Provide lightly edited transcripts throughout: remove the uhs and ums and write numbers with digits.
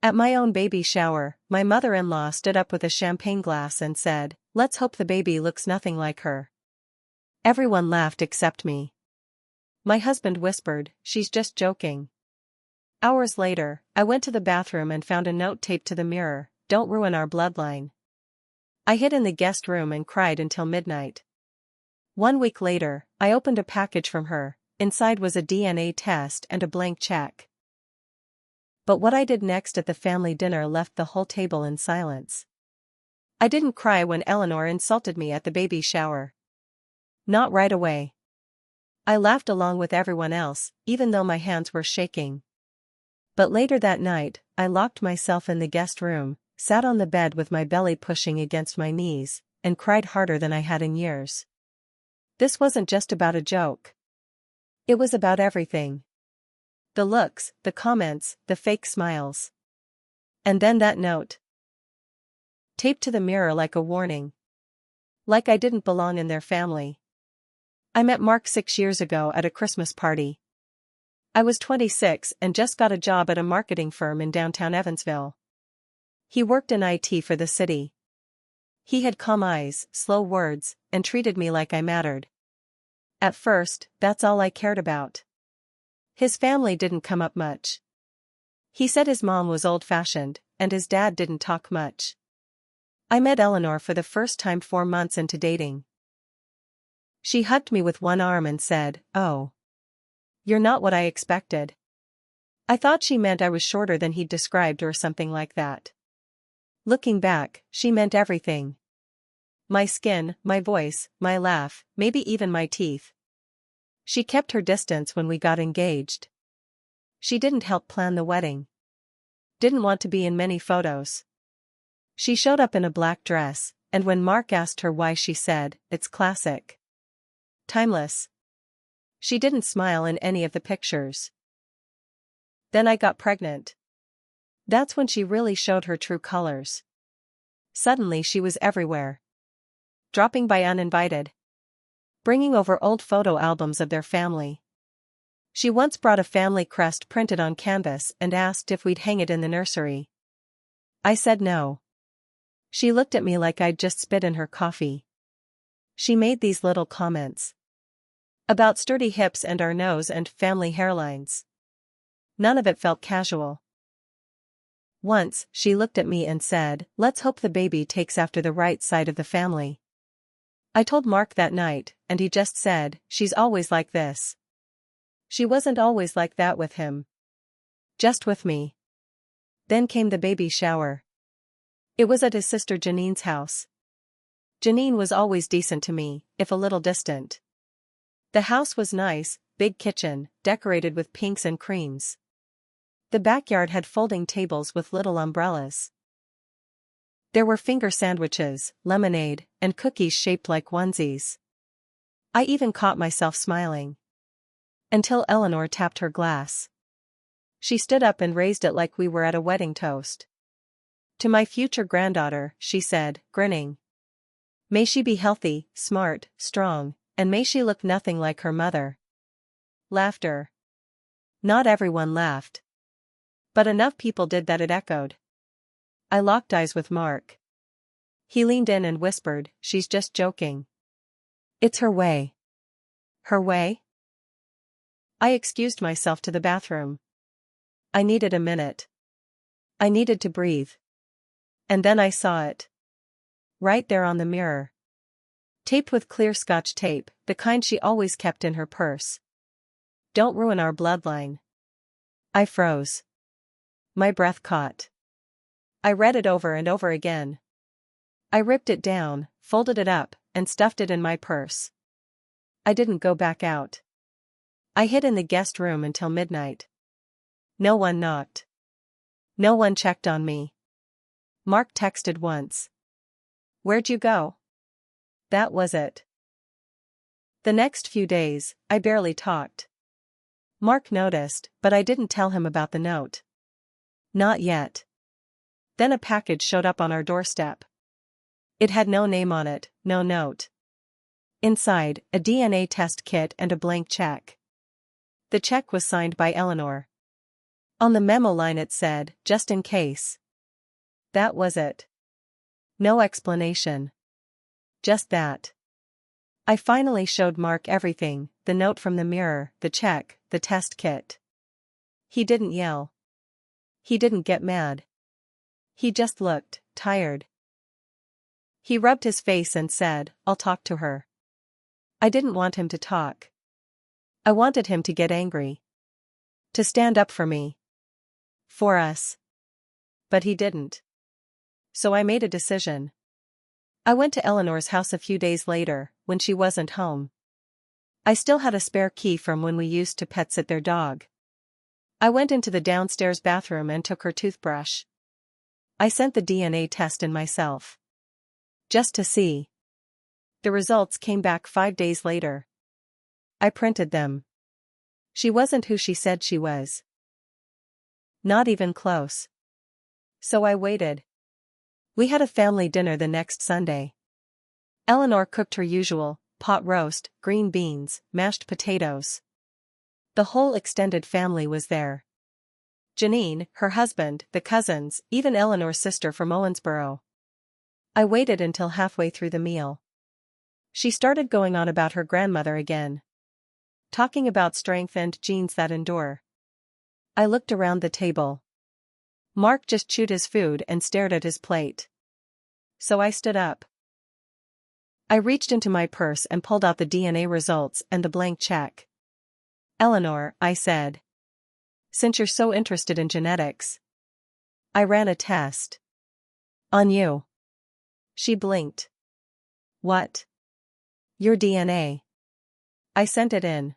At my own baby shower, my mother-in-law stood up with a champagne glass and said, "Let's hope the baby looks nothing like her." Everyone laughed except me. My husband whispered, "She's just joking." Hours later, I went to the bathroom and found a note taped to the mirror, "Don't ruin our bloodline." I hid in the guest room and cried until midnight. 1 week later, I opened a package from her. Inside was a DNA test and a blank check. But what I did next at the family dinner left the whole table in silence. I didn't cry when Eleanor insulted me at the baby shower. Not right away. I laughed along with everyone else, even though my hands were shaking. But later that night, I locked myself in the guest room, sat on the bed with my belly pushing against my knees, and cried harder than I had in years. This wasn't just about a joke. It was about everything. The looks, the comments, the fake smiles. And then that note. Taped to the mirror like a warning. Like I didn't belong in their family. I met Mark 6 years ago at a Christmas party. I was 26 and just got a job at a marketing firm in downtown Evansville. He worked in IT for the city. He had calm eyes, slow words, and treated me like I mattered. At first, that's all I cared about. His family didn't come up much. He said his mom was old-fashioned, and his dad didn't talk much. I met Eleanor for the first time 4 months into dating. She hugged me with one arm and said, "Oh. You're not what I expected." I thought she meant I was shorter than he'd described or something like that. Looking back, she meant everything. My skin, my voice, my laugh, maybe even my teeth. She kept her distance when we got engaged. She didn't help plan the wedding. Didn't want to be in many photos. She showed up in a black dress, and when Mark asked her why, she said, "It's classic. Timeless." She didn't smile in any of the pictures. Then I got pregnant. That's when she really showed her true colors. Suddenly she was everywhere. Dropping by uninvited. Bringing over old photo albums of their family. She once brought a family crest printed on canvas and asked if we'd hang it in the nursery. I said no. She looked at me like I'd just spit in her coffee. She made these little comments. About sturdy hips and our nose and family hairlines. None of it felt casual. Once, she looked at me and said, "Let's hope the baby takes after the right side of the family." I told Mark that night, and he just said, "She's always like this." She wasn't always like that with him. Just with me. Then came the baby shower. It was at his sister Janine's house. Janine was always decent to me, if a little distant. The house was nice, big kitchen, decorated with pinks and creams. The backyard had folding tables with little umbrellas. There were finger sandwiches, lemonade, and cookies shaped like onesies. I even caught myself smiling. Until Eleanor tapped her glass. She stood up and raised it like we were at a wedding toast. "To my future granddaughter," she said, grinning. "May she be healthy, smart, strong, and may she look nothing like her mother." Laughter. Not everyone laughed. But enough people did that it echoed. I locked eyes with Mark. He leaned in and whispered, "She's just joking. It's her way." Her way? I excused myself to the bathroom. I needed a minute. I needed to breathe. And then I saw it. Right there on the mirror. Taped with clear Scotch tape, the kind she always kept in her purse. "Don't ruin our bloodline." I froze. My breath caught. I read it over and over again. I ripped it down, folded it up, and stuffed it in my purse. I didn't go back out. I hid in the guest room until midnight. No one knocked. No one checked on me. Mark texted once. "Where'd you go?" That was it. The next few days, I barely talked. Mark noticed, but I didn't tell him about the note. Not yet. Then a package showed up on our doorstep. It had no name on it, no note. Inside, a DNA test kit and a blank check. The check was signed by Eleanor. On the memo line it said, just in case. That was it. No explanation. Just that. I finally showed Mark everything, the note from the mirror, the check, the test kit. He didn't yell. He didn't get mad. He just looked tired. He rubbed his face and said, I'll talk to her. I didn't want him to talk. I wanted him to get angry. To stand up for me. For us. But he didn't. So I made a decision. I went to Eleanor's house a few days later, when she wasn't home. I still had a spare key from when we used to pet sit their dog. I went into the downstairs bathroom and took her toothbrush. I sent the DNA test in myself. Just to see. The results came back 5 days later. I printed them. She wasn't who she said she was. Not even close. So I waited. We had a family dinner the next Sunday. Eleanor cooked her usual, pot roast, green beans, mashed potatoes. The whole extended family was there. Janine, her husband, the cousins, even Eleanor's sister from Owensboro. I waited until halfway through the meal. She started going on about her grandmother again. Talking about strength and genes that endure. I looked around the table. Mark just chewed his food and stared at his plate. So I stood up. I reached into my purse and pulled out the DNA results and the blank check. Eleanor, I said. Since you're so interested in genetics. I ran a test. On you. She blinked. What? Your DNA. I sent it in.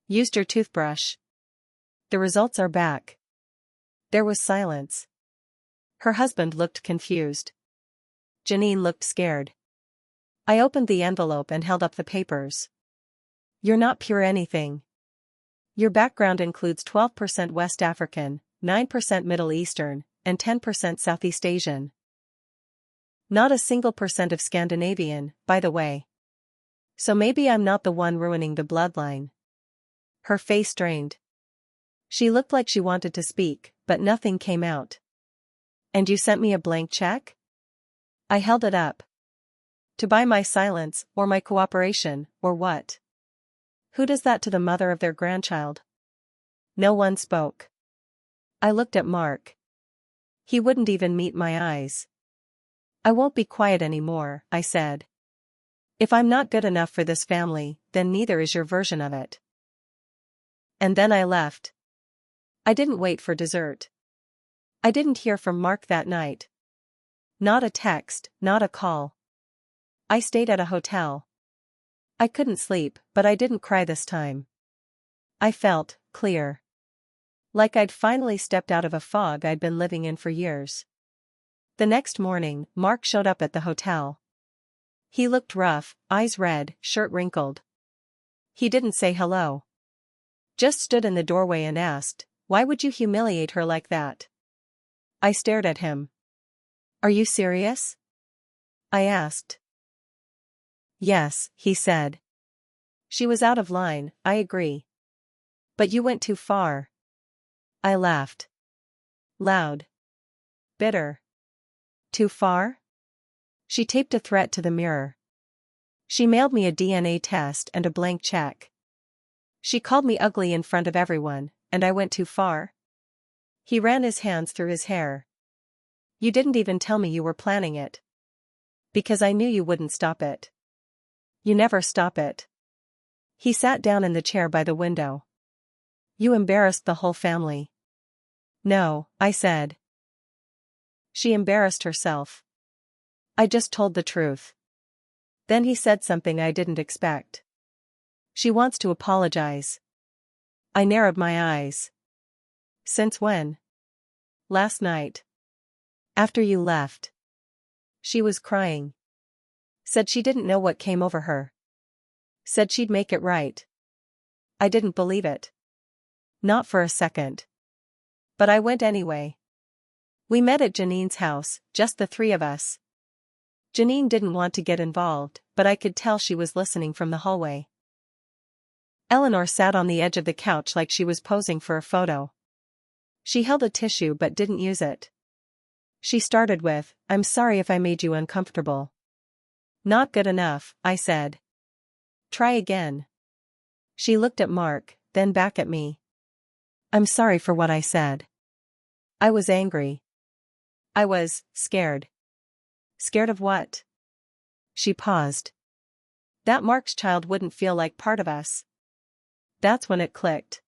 Used your toothbrush. The results are back. There was silence. Her husband looked confused. Janine looked scared. I opened the envelope and held up the papers. You're not pure anything. Your background includes 12% West African, 9% Middle Eastern, and 10% Southeast Asian. Not a single percent of Scandinavian, by the way. So maybe I'm not the one ruining the bloodline. Her face strained. She looked like she wanted to speak, but nothing came out. And you sent me a blank check? I held it up. To buy my silence, or my cooperation, or what? Who does that to the mother of their grandchild? No one spoke. I looked at Mark. He wouldn't even meet my eyes. I won't be quiet anymore, I said. If I'm not good enough for this family, then neither is your version of it. And then I left. I didn't wait for dessert. I didn't hear from Mark that night. Not a text, not a call. I stayed at a hotel. I couldn't sleep, but I didn't cry this time. I felt clear. Like I'd finally stepped out of a fog I'd been living in for years. The next morning, Mark showed up at the hotel. He looked rough, eyes red, shirt wrinkled. He didn't say hello. Just stood in the doorway and asked, "Why would you humiliate her like that?" I stared at him. "Are you serious?" I asked. "Yes," he said. "She was out of line, I agree. But you went too far." I laughed. Loud. Bitter. Too far? She taped a threat to the mirror. She mailed me a DNA test and a blank check. She called me ugly in front of everyone, and I went too far? He ran his hands through his hair. You didn't even tell me you were planning it. Because I knew you wouldn't stop it. You never stop it. He sat down in the chair by the window. You embarrassed the whole family. No, I said. She embarrassed herself. I just told the truth. Then he said something I didn't expect. She wants to apologize. I narrowed my eyes. Since when? Last night. After you left. She was crying. Said she didn't know what came over her. Said she'd make it right. I didn't believe it. Not for a second. But I went anyway. We met at Janine's house, just the three of us. Janine didn't want to get involved, but I could tell she was listening from the hallway. Eleanor sat on the edge of the couch like she was posing for a photo. She held a tissue but didn't use it. She started with, "I'm sorry if I made you uncomfortable." "Not good enough," I said. "Try again." She looked at Mark, then back at me. "I'm sorry for what I said." I was angry. I was scared. Scared of what? She paused. That Mark's child wouldn't feel like part of us. That's when it clicked.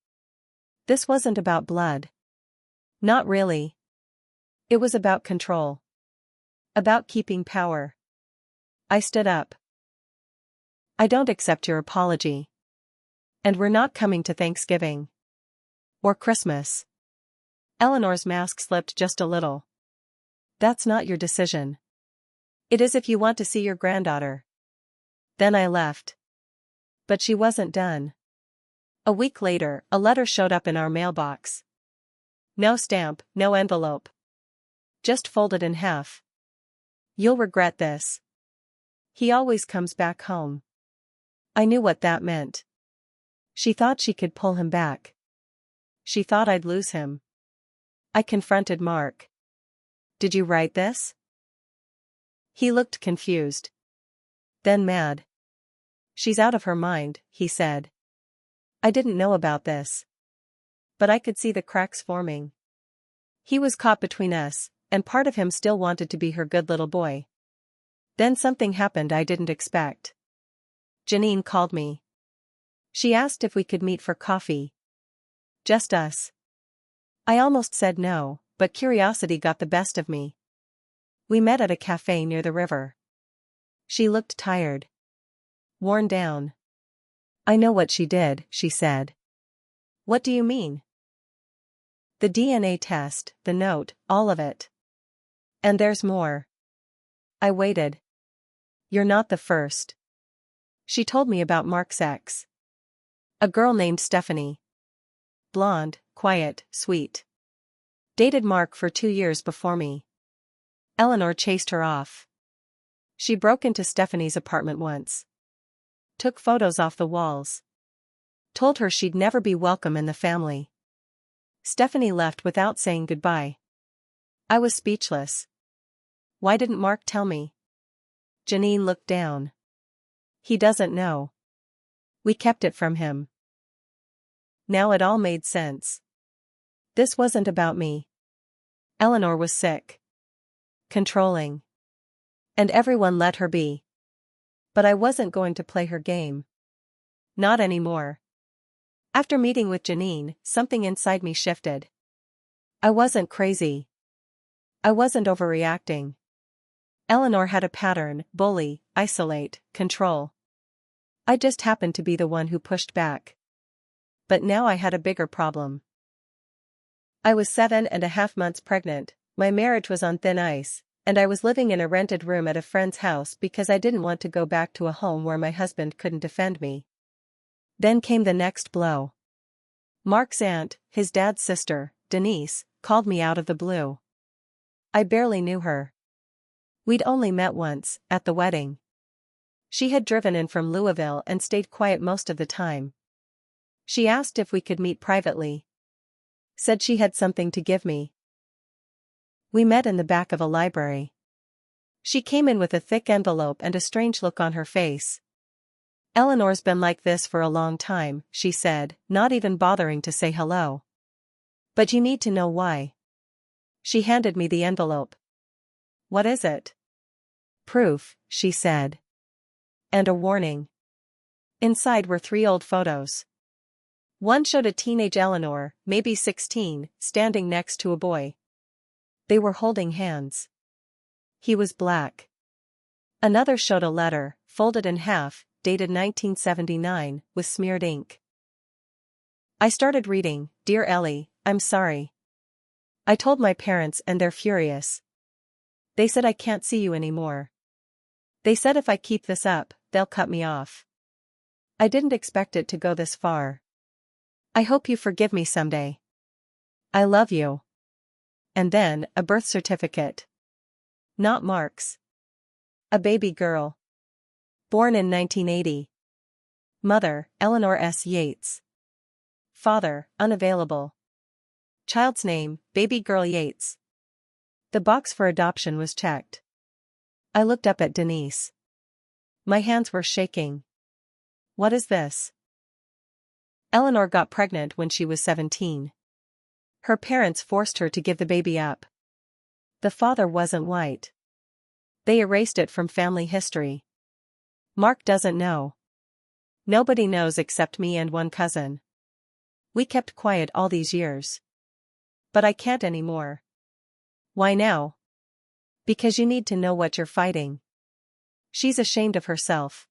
This wasn't about blood. Not really. It was about control. About keeping power. I stood up. "I don't accept your apology. And we're not coming to Thanksgiving. Or Christmas." Eleanor's mask slipped just a little. "That's not your decision. It is if you want to see your granddaughter." Then I left. But she wasn't done. A week later, a letter showed up in our mailbox. No stamp, no envelope. Just folded in half. "You'll regret this. He always comes back home." I knew what that meant. She thought she could pull him back. She thought I'd lose him. I confronted Mark. "Did you write this?" He looked confused. Then mad. "She's out of her mind," he said. I didn't know about this. But I could see the cracks forming. He was caught between us, and part of him still wanted to be her good little boy. Then something happened I didn't expect. Janine called me. She asked if we could meet for coffee. Just us. I almost said no, but curiosity got the best of me. We met at a cafe near the river. She looked tired. Worn down. "I know what she did," she said. "What do you mean?" "The DNA test, the note, all of it. And there's more." I waited. "You're not the first." She told me about Mark's ex. A girl named Stephanie. Blonde, quiet, sweet. Dated Mark for 2 years before me. Eleanor chased her off. She broke into Stephanie's apartment once. Took photos off the walls. Told her she'd never be welcome in the family. Stephanie left without saying goodbye. I was speechless. Why didn't Mark tell me? Janine looked down. He doesn't know. We kept it from him. Now it all made sense. This wasn't about me. Eleanor was sick. Controlling. And everyone let her be. But I wasn't going to play her game. Not anymore. After meeting with Janine, something inside me shifted. I wasn't crazy. I wasn't overreacting. Eleanor had a pattern: bully, isolate, control. I just happened to be the one who pushed back. But now I had a bigger problem. I was 7.5 months pregnant, my marriage was on thin ice, and I was living in a rented room at a friend's house because I didn't want to go back to a home where my husband couldn't defend me. Then came the next blow. Mark's aunt, his dad's sister, Denise, called me out of the blue. I barely knew her. We'd only met once, at the wedding. She had driven in from Louisville and stayed quiet most of the time. She asked if we could meet privately. Said she had something to give me. We met in the back of a library. She came in with a thick envelope and a strange look on her face. "Eleanor's been like this for a long time," she said, not even bothering to say hello. "But you need to know why." She handed me the envelope. "What is it?" "Proof," she said. "And a warning." Inside were 3 old photos. One showed a teenage Eleanor, maybe 16, standing next to a boy. They were holding hands. He was black. Another showed a letter, folded in half, dated 1979, with smeared ink. I started reading. "Dear Ellie, I'm sorry. I told my parents and they're furious. They said I can't see you anymore. They said if I keep this up, they'll cut me off. I didn't expect it to go this far. I hope you forgive me someday. I love you." And then, a birth certificate. Not Mark's. A baby girl. Born in 1980. Mother, Eleanor S. Yates. Father, unavailable. Child's name, baby girl Yates. The box for adoption was checked. I looked up at Denise. My hands were shaking. What is this? Eleanor got pregnant when she was 17. Her parents forced her to give the baby up. The father wasn't white. They erased it from family history. Mark doesn't know. Nobody knows except me and one cousin. We kept quiet all these years. But I can't anymore. Why now? Because you need to know what you're fighting. She's ashamed of herself.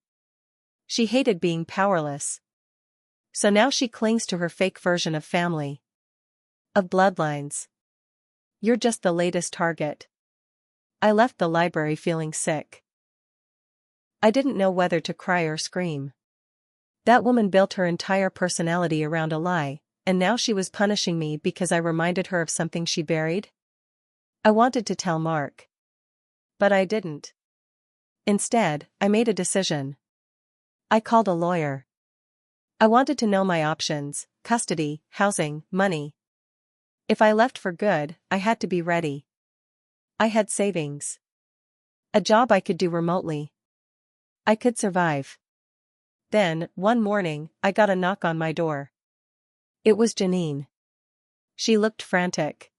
She hated being powerless. So now she clings to her fake version of family. Of bloodlines. You're just the latest target. I left the library feeling sick. I didn't know whether to cry or scream. That woman built her entire personality around a lie, and now she was punishing me because I reminded her of something she buried? I wanted to tell Mark. But I didn't. Instead, I made a decision. I called a lawyer. I wanted to know my options: custody, housing, money. If I left for good, I had to be ready. I had savings. A job I could do remotely. I could survive. Then, one morning, I got a knock on my door. It was Janine. She looked frantic.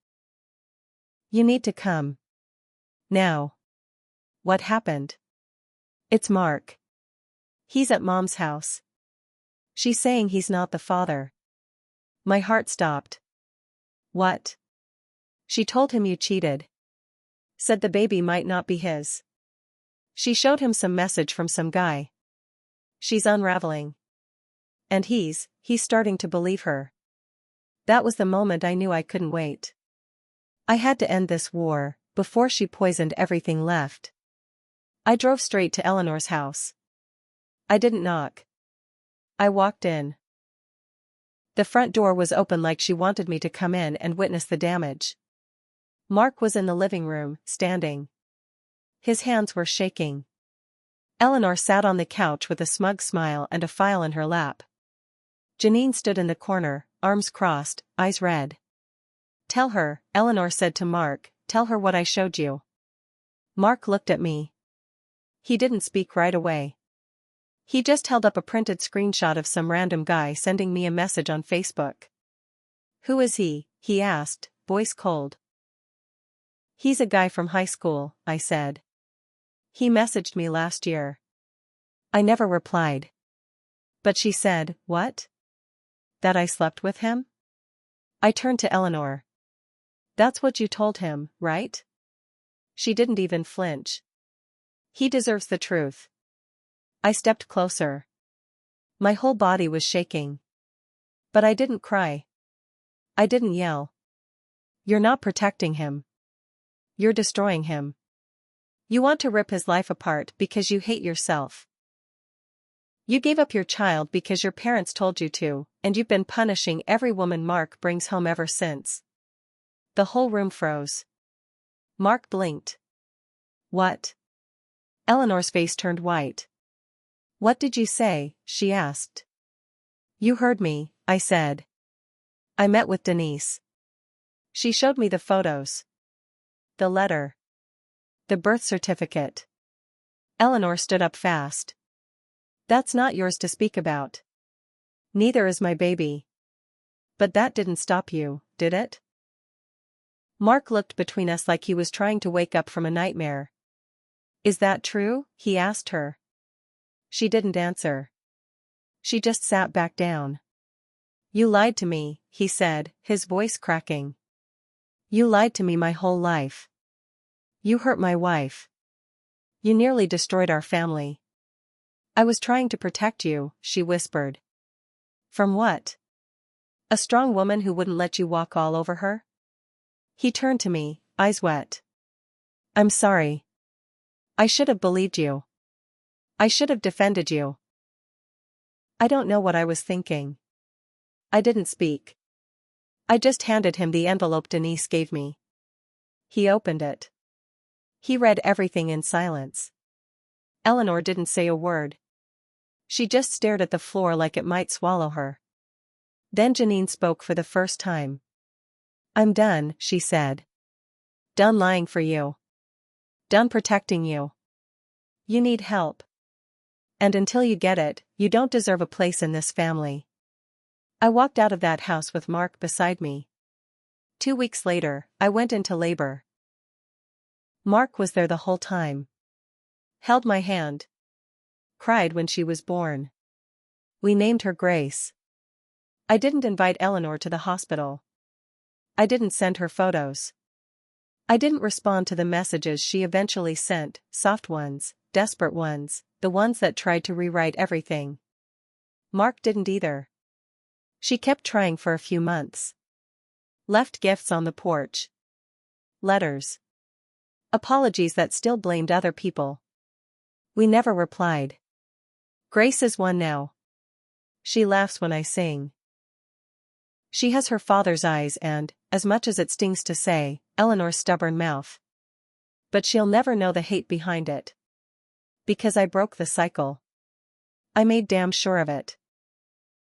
You need to come. Now. What happened? It's Mark. He's at Mom's house. She's saying he's not the father. My heart stopped. What? She told him you cheated. Said the baby might not be his. She showed him some message from some guy. She's unraveling. And he's starting to believe her. That was the moment I knew I couldn't wait. I had to end this war, before she poisoned everything left. I drove straight to Eleanor's house. I didn't knock. I walked in. The front door was open like she wanted me to come in and witness the damage. Mark was in the living room, standing. His hands were shaking. Eleanor sat on the couch with a smug smile and a file in her lap. Janine stood in the corner, arms crossed, eyes red. Tell her, Eleanor said to Mark, tell her what I showed you. Mark looked at me. He didn't speak right away. He just held up a printed screenshot of some random guy sending me a message on Facebook. Who is he? He asked, voice cold. He's a guy from high school, I said. He messaged me last year. I never replied. But she said, what? That I slept with him? I turned to Eleanor. That's what you told him, right? She didn't even flinch. He deserves the truth. I stepped closer. My whole body was shaking. But I didn't cry. I didn't yell. You're not protecting him. You're destroying him. You want to rip his life apart because you hate yourself. You gave up your child because your parents told you to, and you've been punishing every woman Mark brings home ever since. The whole room froze. Mark blinked. What? Eleanor's face turned white. What did you say? She asked. You heard me, I said. I met with Denise. She showed me the photos. The letter. The birth certificate. Eleanor stood up fast. That's not yours to speak about. Neither is my baby. But that didn't stop you, did it? Mark looked between us like he was trying to wake up from a nightmare. Is that true? He asked her. She didn't answer. She just sat back down. You lied to me, he said, his voice cracking. You lied to me my whole life. You hurt my wife. You nearly destroyed our family. I was trying to protect you, she whispered. From what? A strong woman who wouldn't let you walk all over her? He turned to me, eyes wet. I'm sorry. I should have believed you. I should have defended you. I don't know what I was thinking. I didn't speak. I just handed him the envelope Denise gave me. He opened it. He read everything in silence. Eleanor didn't say a word. She just stared at the floor like it might swallow her. Then Janine spoke for the first time. I'm done, she said. Done lying for you. Done protecting you. You need help. And until you get it, you don't deserve a place in this family. I walked out of that house with Mark beside me. 2 weeks later, I went into labor. Mark was there the whole time. Held my hand. Cried when she was born. We named her Grace. I didn't invite Eleanor to the hospital. I didn't send her photos. I didn't respond to the messages she eventually sent, soft ones, desperate ones, the ones that tried to rewrite everything. Mark didn't either. She kept trying for a few months. Left gifts on the porch. Letters. Apologies that still blamed other people. We never replied. Grace is one now. She laughs when I sing. She has her father's eyes and, as much as it stings to say, Eleanor's stubborn mouth. But she'll never know the hate behind it. Because I broke the cycle. I made damn sure of it.